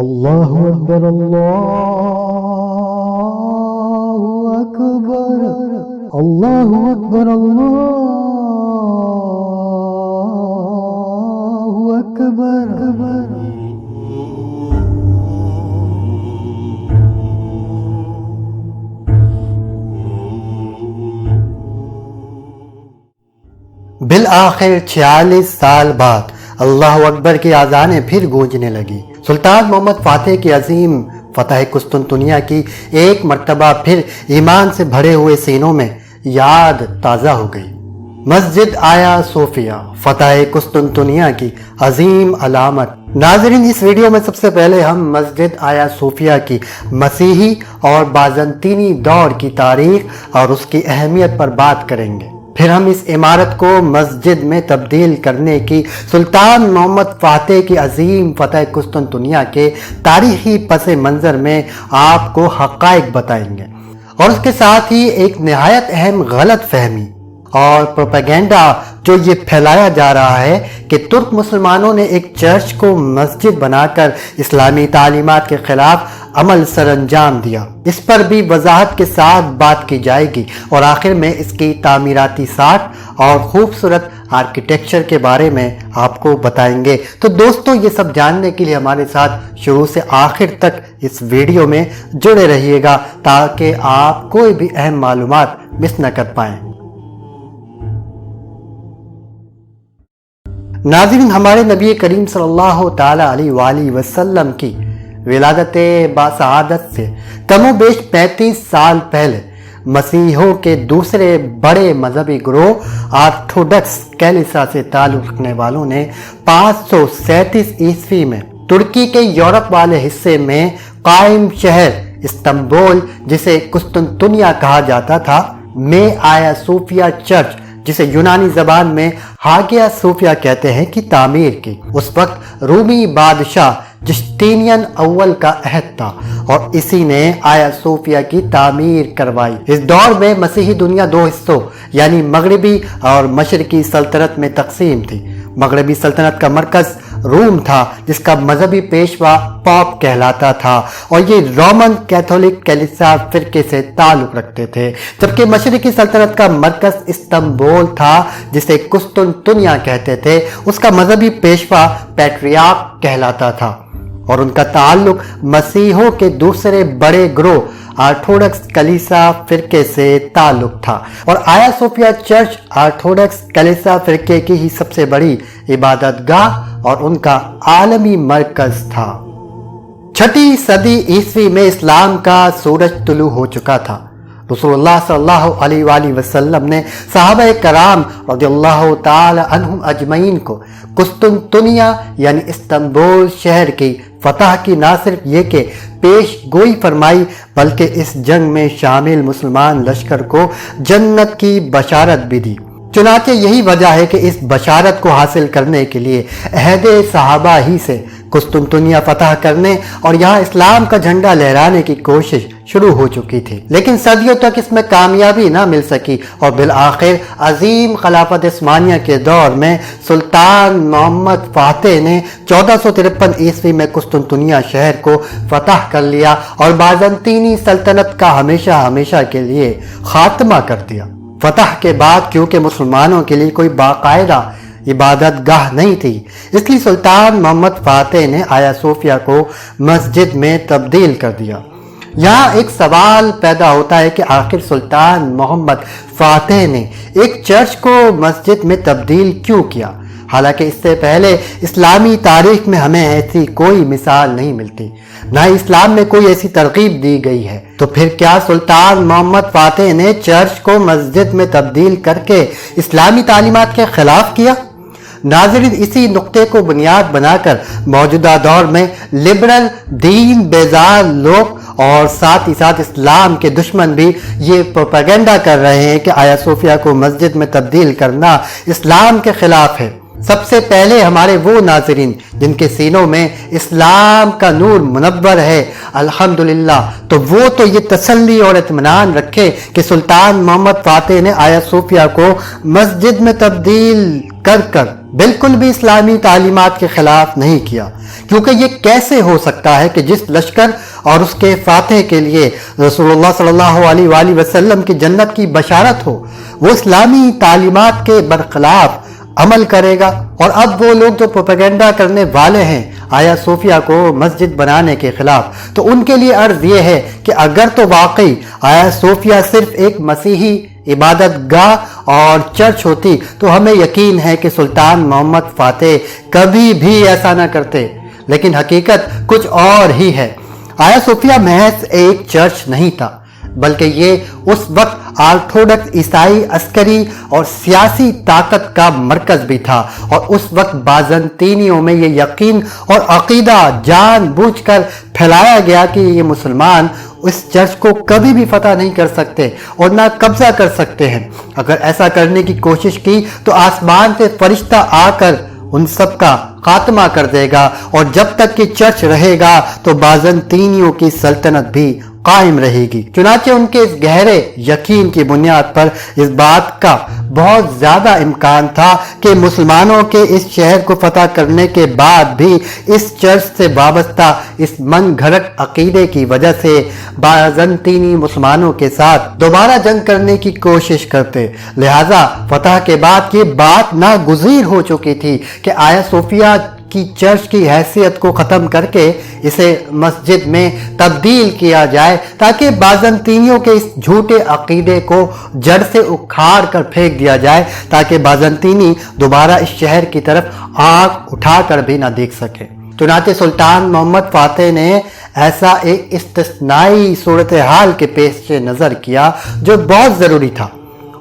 اللہ اکبر اللہ اکبر اللہ اکبر اللہ اکبر بالآخر 46 سال بعد اللہ اکبر کی آذانیں پھر گونجنے لگی۔ سلطان محمد فاتح کی عظیم فتح قسطنطنیہ کی ایک مرتبہ پھر ایمان سے بھرے ہوئے سینوں میں یاد تازہ ہو گئی۔ مسجد آیا صوفیہ فتح قسطنطنیہ کی عظیم علامت۔ ناظرین، اس ویڈیو میں سب سے پہلے ہم مسجد آیا صوفیہ کی مسیحی اور بازنطینی دور کی تاریخ اور اس کی اہمیت پر بات کریں گے۔ پھر ہم اس عمارت کو مسجد میں تبدیل کرنے کی سلطان محمد فاتح کی عظیم فتح قسطنطنیہ کے تاریخی پس منظر میں آپ کو حقائق بتائیں گے، اور اس کے ساتھ ہی ایک نہایت اہم غلط فہمی اور پروپیگنڈا جو یہ پھیلایا جا رہا ہے کہ ترک مسلمانوں نے ایک چرچ کو مسجد بنا کر اسلامی تعلیمات کے خلاف عمل سر انجام دیا، اس پر بھی وضاحت کے ساتھ بات کی جائے گی، اور آخر میں اس کی تعمیراتی ساخت اور خوبصورت آرکیٹیکچر کے بارے میں آپ کو بتائیں گے۔ تو دوستو، یہ سب جاننے کے لیے ہمارے ساتھ شروع سے آخر تک اس ویڈیو میں جڑے رہیے گا تاکہ آپ کوئی بھی اہم معلومات مس نہ کر پائیں۔ ناظرین، ہمارے نبی کریم صلی اللہ تعالی علیہ وآلہ وسلم کی ولادت باسعادت سے کم و بیش 35 سال پہلے مسیحیوں کے دوسرے بڑے مذہبی گروہ آرتھوڈکس کلیسا سے تعلق رکھنے والوں نے 537 عیسوی میں ترکی کے یورپ والے حصے میں قائم شہر استنبول، جسے قسطنطنیہ کہا جاتا تھا، میں آیا صوفیہ چرچ، جسے یونانی زبان میں ہاگیا صوفیہ کہتے ہیں، کی تعمیر کی۔ اس وقت رومی بادشاہ جسٹینین اول کا عہد تھا اور اسی نے آیا صوفیہ کی تعمیر کروائی۔ اس دور میں مسیحی دنیا دو حصوں یعنی مغربی اور مشرقی سلطنت میں تقسیم تھی۔ مغربی سلطنت کا مرکز روم تھا، جس کا مذہبی پیشوا پاپ کہلاتا تھا، اور یہ رومن کیتھولک کلیسا فرقے سے تعلق رکھتے تھے، جبکہ مشرقی سلطنت کا مرکز استنبول تھا، جسے قسطنطنیہ کہتے تھے۔ اس کا مذہبی پیشوا پیٹریارک کہلاتا تھا، اور ان کا تعلق مسیحیوں کے دوسرے بڑے گروہ آرتھوڈکس کلیسا فرقے سے تعلق تھا، اور آیا صوفیہ چرچ آرتھوڈکس کلیسا فرقے کی ہی سب سے بڑی عبادت گاہ اور ان کا عالمی مرکز تھا۔ 6 صدی عیسوی میں اسلام کا سورج طلوع ہو چکا تھا۔ رسول اللہ صلی اللہ علیہ وآلہ وسلم نے صحابہ کرام رضی اللہ تعالی عنہم اجمعین کو قسطنطنیہ یعنی استنبول شہر کی فتح کی نہ صرف یہ کہ پیش گوئی فرمائی، بلکہ اس جنگ میں شامل مسلمان لشکر کو جنت کی بشارت بھی دی۔ چنانچہ یہی وجہ ہے کہ اس بشارت کو حاصل کرنے کے لیے عہد صحابہ ہی سے قسطنطنیہ فتح کرنے اور یہاں اسلام کا جھنڈا لہرانے کی کوشش شروع ہو چکی تھی، لیکن صدیوں تک اس میں کامیابی نہ مل سکی، اور بالآخر عظیم خلافت عثمانیہ کے دور میں سلطان محمد فاتح نے 1453 عیسوی میں قسطنطنیہ شہر کو فتح کر لیا اور بازنطینی سلطنت کا ہمیشہ ہمیشہ کے لیے خاتمہ کر دیا۔ فتح کے بعد کیونکہ مسلمانوں کے لیے کوئی باقاعدہ عبادت گاہ نہیں تھی، اس لیے سلطان محمد فاتح نے آیا صوفیہ کو مسجد میں تبدیل کر دیا۔ یہاں ایک سوال پیدا ہوتا ہے کہ آخر سلطان محمد فاتح نے ایک چرچ کو مسجد میں تبدیل کیوں کیا، حالانکہ اس سے پہلے اسلامی تاریخ میں ہمیں ایسی کوئی مثال نہیں ملتی، نہ ہی اسلام میں کوئی ایسی ترغیب دی گئی ہے۔ تو پھر کیا سلطان محمد فاتح نے چرچ کو مسجد میں تبدیل کر کے اسلامی تعلیمات کے خلاف کیا؟ ناظرین، اسی نقطے کو بنیاد بنا کر موجودہ دور میں لبرل دین بیزار لوگ اور ساتھ ہی ساتھ اسلام کے دشمن بھی یہ پروپیگنڈا کر رہے ہیں کہ آیا صوفیہ کو مسجد میں تبدیل کرنا اسلام کے خلاف ہے۔ سب سے پہلے ہمارے وہ ناظرین جن کے سینوں میں اسلام کا نور منور ہے، الحمدللہ، تو وہ تو یہ تسلی اور اطمینان رکھے کہ سلطان محمد فاتح نے آیا صوفیہ کو مسجد میں تبدیل کر بالکل بھی اسلامی تعلیمات کے خلاف نہیں کیا، کیونکہ یہ کیسے ہو سکتا ہے کہ جس لشکر اور اس کے فاتح کے لیے رسول اللہ صلی اللہ علیہ وآلہ وسلم کی جنت کی بشارت ہو، وہ اسلامی تعلیمات کے برخلاف عمل کرے گا؟ اور اب وہ لوگ جو پروپیگنڈا کرنے والے ہیں آیا صوفیہ کو مسجد بنانے کے خلاف، تو ان کے لیے عرض یہ ہے کہ اگر تو واقعی آیا صوفیہ صرف ایک مسیحی عبادت گاہ اور چرچ ہوتی تو ہمیں یقین ہے کہ سلطان محمد فاتح کبھی بھی ایسا نہ کرتے، لیکن حقیقت کچھ اور ہی ہے۔ آیا صوفیہ محض ایک چرچ نہیں تھا، بلکہ یہ اس وقت آرتھوڈکس عیسائی عسکری اور سیاسی طاقت کا مرکز بھی تھا، اور اس وقت بازنطینیوں میں یہ یقین اور عقیدہ جان بوجھ کر پھیلایا گیا کہ یہ مسلمان اس چرچ کو کبھی بھی فتح نہیں کر سکتے اور نہ قبضہ کر سکتے ہیں۔ اگر ایسا کرنے کی کوشش کی تو آسمان سے فرشتہ آ کر ان سب کا خاتمہ کر دے گا، اور جب تک کہ چرچ رہے گا تو بازنطینیوں کی سلطنت بھی قائم رہے گی۔ چنانچہ ان کے اس گہرے یقین کی بنیاد پر اس بات کا بہت زیادہ امکان تھا کہ مسلمانوں کے اس شہر کو فتح کرنے کے بعد بھی اس چرچ سے وابستہ اس من گھڑت عقیدے کی وجہ سے بازنطینی مسلمانوں کے ساتھ دوبارہ جنگ کرنے کی کوشش کرتے۔ لہذا فتح کے بعد یہ بات ناگزیر ہو چکی تھی کہ آیا صوفیہ کی چرچ کی حیثیت کو ختم کر کے اسے مسجد میں تبدیل کیا جائے، تاکہ بازنطینیوں کے اس جھوٹے عقیدے کو جڑ سے اکھاڑ کر پھینک دیا جائے، تاکہ بازنطینی دوبارہ اس شہر کی طرف آنکھ اٹھا کر بھی نہ دیکھ سکے۔ چنانچہ سلطان محمد فاتح نے ایسا ایک استثنائی صورتحال کے پیش نظر کیا جو بہت ضروری تھا،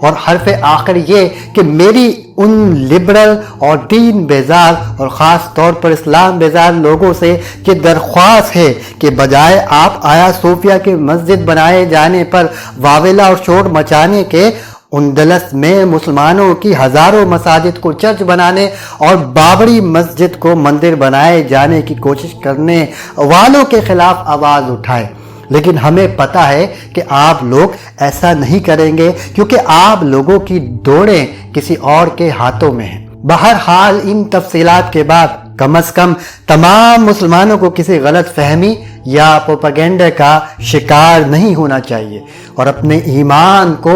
اور حرف آخر یہ کہ میری ان لبرل اور دین بیزار اور خاص طور پر اسلام بیزار لوگوں سے یہ درخواست ہے کہ بجائے آپ آیا صوفیہ کے مسجد بنائے جانے پر واویلا اور شور مچانے کے، اندلس میں مسلمانوں کی ہزاروں مساجد کو چرچ بنانے اور بابری مسجد کو مندر بنائے جانے کی کوشش کرنے والوں کے خلاف آواز اٹھائے۔ لیکن ہمیں پتہ ہے کہ آپ لوگ ایسا نہیں کریں گے، کیونکہ آپ لوگوں کی دوڑیں کسی اور کے ہاتھوں میں ہیں۔ بہرحال ان تفصیلات کے بعد کم از کم تمام مسلمانوں کو کسی غلط فہمی یا پروپیگنڈا کا شکار نہیں ہونا چاہیے اور اپنے ایمان کو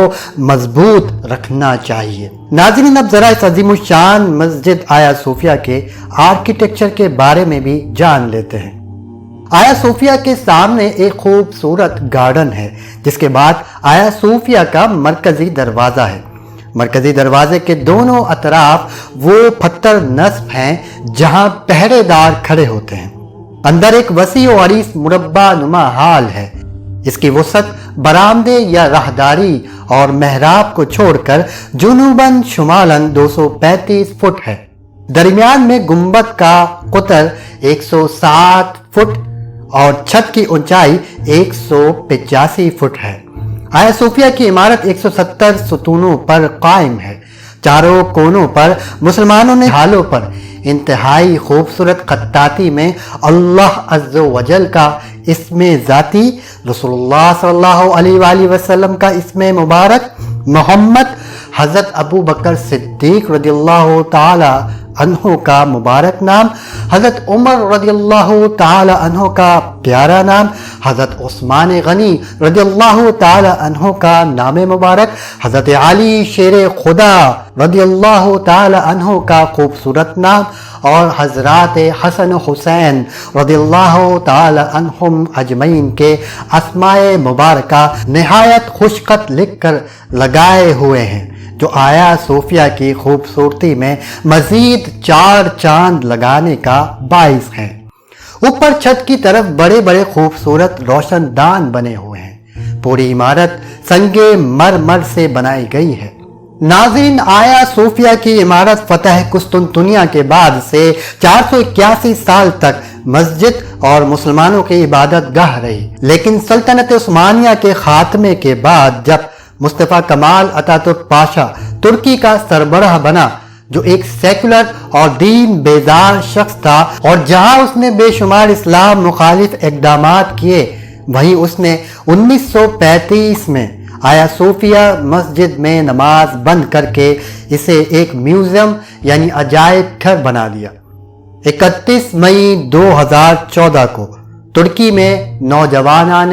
مضبوط رکھنا چاہیے۔ ناظرین، اب ذرا اس عظیم الشان مسجد آیا صوفیہ کے آرکیٹیکچر کے بارے میں بھی جان لیتے ہیں۔ آیا صوفیہ کے سامنے ایک خوبصورت گارڈن ہے، جس کے بعد آیا صوفیہ کا مرکزی دروازہ ہے۔ مرکزی دروازے کے دونوں اطراف وہ پتھر نصب ہیں جہاں پہرے دار کھڑے ہوتے ہیں۔ اندر ایک وسیع و عریض مربع نما ہال ہے۔ اس کی وسعت برآمدے یا راہداری اور محراب کو چھوڑ کر جنوباً شمالاً 235 فٹ ہے۔ درمیان میں گنبد کا قطر 107 فٹ اور چھت کی اونچائی 185 فٹ ہے۔ آیا صوفیہ کی عمارت 170 ستونوں پر قائم ہے۔ چاروں کونوں پر مسلمانوں نے ڈھالوں پر انتہائی خوبصورت خطاطی میں اللہ عز و جل کا اسم ذاتی، رسول اللہ صلی اللہ علیہ وآلہ وسلم کا اسم مبارک، محمد، حضرت ابو بکر صدیق رضی اللہ تعالی عنہ کا مبارک نام، حضرت عمر رضی اللہ تعالی عنہ کا پیارا نام، حضرت عثمان غنی رضی اللہ تعالی عنہ کا نام مبارک، حضرت علی شیر خدا رضی اللہ تعالی عنہ کا خوبصورت نام، اور حضرات حسن حسین رضی اللہ تعالی عنہم اجمعین کے اسماء مبارکہ نہایت خوشخط لکھ کر لگائے ہوئے ہیں، جو آیا صوفیہ کی خوبصورتی میں مزید 4 چاند لگانے کا باعث ہیں۔ اوپر چھت کی طرف بڑے بڑے خوبصورت روشن دان بنے ہوئے ہیں۔ پوری عمارت سنگ مرمر سے بنائی گئی ہے۔ ناظرین، آیا صوفیہ کی عمارت فتح قسطنطنیہ کے بعد سے 481 سال تک مسجد اور مسلمانوں کی عبادت گاہ رہی، لیکن سلطنت عثمانیہ کے خاتمے کے بعد جب مصطفیٰ کمال اتاتürk پاشا ترکی کا سربراہ بنا، جو ایک سیکولر اور دین بیزار شخص تھا، اور جہاں اس نے بے شمار اسلام مخالف اقدامات کیے، وہیں اس نے 1935 میں آیا صوفیہ مسجد میں نماز بند کر کے اسے ایک میوزیم یعنی عجائب گھر بنا دیا۔ 31 مئی 2014 کو ترکی میں نوجوانان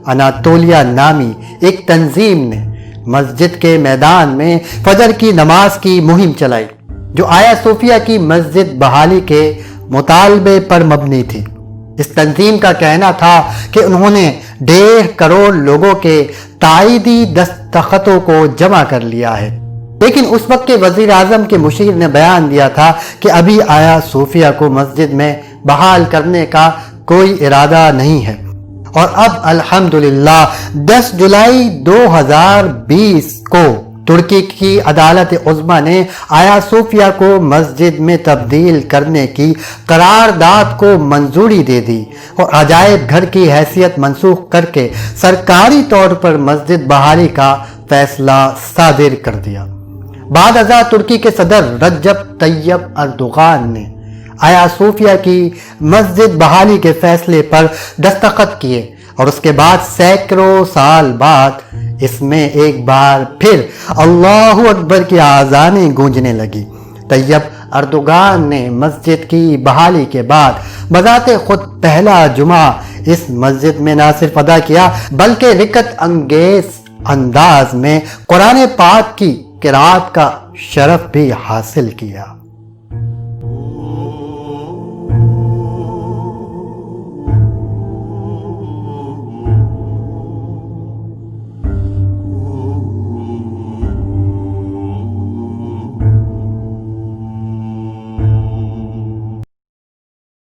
اناطولیہ نامی ایک تنظیم نے مسجد کے میدان میں فجر کی نماز کی مہم چلائی، جو آیا صوفیہ کی مسجد بحالی کے مطالبے پر مبنی تھی۔ اس تنظیم کا کہنا تھا کہ انہوں نے 1.5 کروڑ لوگوں کے تائیدی دستخطوں کو جمع کر لیا ہے، لیکن اس وقت کے وزیر اعظم کے مشیر نے بیان دیا تھا کہ ابھی آیا صوفیہ کو مسجد میں بحال کرنے کا کوئی ارادہ نہیں ہے، اور اب الحمدللہ 10 جولائی 2020 کو ترکی کی عدالت عظمیٰ نے آیا صوفیہ کو مسجد میں تبدیل کرنے کی قرارداد کو منظوری دے دی اور عجائب گھر کی حیثیت منسوخ کر کے سرکاری طور پر مسجد بحالی کا فیصلہ صادر کر دیا۔ بعد ازاں ترکی کے صدر رجب طیب اردوغان نے آیا صوفیہ کی مسجد بحالی کے فیصلے پر دستخط کیے، اور اس کے بعد سینکڑوں سال بعد اس میں ایک بار پھر اللہ اکبر کی آذانیں گونجنے لگی۔ طیب اردوغان نے مسجد کی بحالی کے بعد بذات خود پہلا جمعہ اس مسجد میں نہ صرف ادا کیا بلکہ رکت انگیز انداز میں قرآن پاک کی قرات کا شرف بھی حاصل کیا۔